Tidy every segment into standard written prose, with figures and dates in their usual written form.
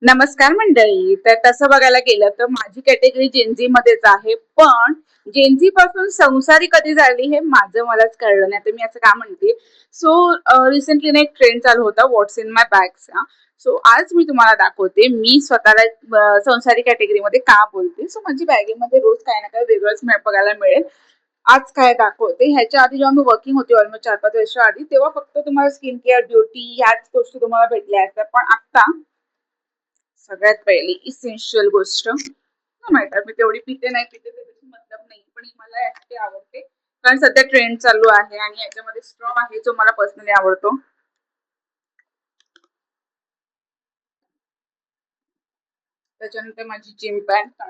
नमस्कार मंडळी. तर तसं बघायला गेलं तर माझी कॅटेगरी जेनझी मध्येच आहे. पण जेनझी पासून संसारी कधी झाली हे माझं मलाच कळलं नाही. तर मी असं का म्हणते, सो रिसेंटली ना एक ट्रेंड चालू होता व्हॉट्स इन माय बॅग्सचा. सो आज मी तुम्हाला दाखवते मी स्वतःला संसारी कॅटेगरीमध्ये का बोलते. सो माझी बॅगेमध्ये रोज काही ना काही वेगळंच बघायला मिळेल. आज काय दाखवते, ह्याच्या आधी जेव्हा मी वर्किंग होती ऑलमोस्ट 4-5 वर्ष आधी, तेव्हा फक्त तुम्हाला स्किन केअर, ब्युटी ह्याच गोष्टी तुम्हाला भेटल्या असत्या. पण आता सगळ्यात पहिली इसेन्शियल गोष्ट, मला माहित आहे मी तेवढी पिते नाही पिते त्याच्याशी मतलब नाही, पण ही मला ऍक्च्युली आवडते कारण सध्या ट्रेंड चालू आहे आणि याच्यामध्ये स्ट्रॉ आहे जो मला पर्सनली आवडतो. त्याच्यानंतर माझी जिम पॅन्ट.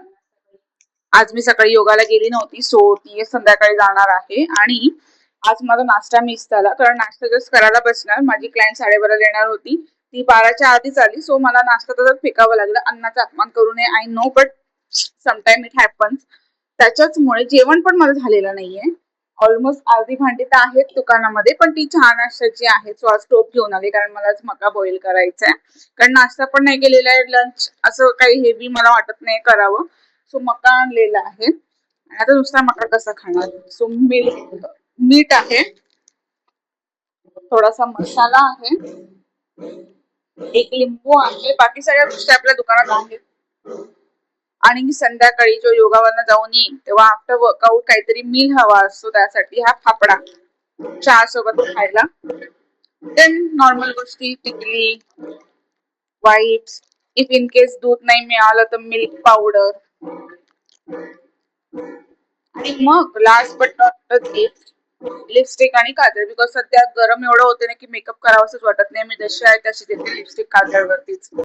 आज मी सकाळी योगाला गेली नव्हती, सो ती संध्याकाळी जाणार आहे. आणि आज माझा नाश्ता मिस झाला कारण नाश्ता जस्ट करायला बसणार, माझी क्लायंट 12:30 येणार होती, ती 12च्या आधीच आली. सो मला नाश्ता तसंच फेकावं लागलं. अन्नाचा अपमान करू नये, I know, but sometime it happens. त्याच्याचमुळे जेवण पण माझं झालेलं नाहीये. ऑलमोस्ट अर्धी भांडी तर आहेत दुकानामध्ये, पण ती चहा नाश्त्याची आहेत. सो आज टोप घेऊन आले कारण मला आज मका बॉईल करायचा आहे. कारण नाश्ता पण नाही केलेला आहे, लंच असं काही हेवी मला वाटत नाही करावं. सो मका आणलेला आहे आणि आता नुसता मका कसा खाणार. सो मीठ आहे, थोडासा मसाला आहे, एक लिंबू आहे, बाकी सगळ्या गोष्टी आपल्या दुकानात आहेत. आणि मी संध्याकाळी जो योगावरनं जाऊन येईन तेव्हा आफ्टर वर्कआउट काहीतरी मील हवा असतो, त्यासाठी हा फाफडा चहा सोबत खायला. देन नॉर्मल गोष्टी, टिकली, वाईप्स, इफ इन केस दूध नाही मिळालं तर मिल्क पावडर. आणि मग last but not least, lipstick आणि काजळ. बिकॉज सध्या गरम एवढं होते ना की मेकअप करावंच वाटत नाही. मी जशी आहे तशी देते लिपस्टिक काजळ वरतीच.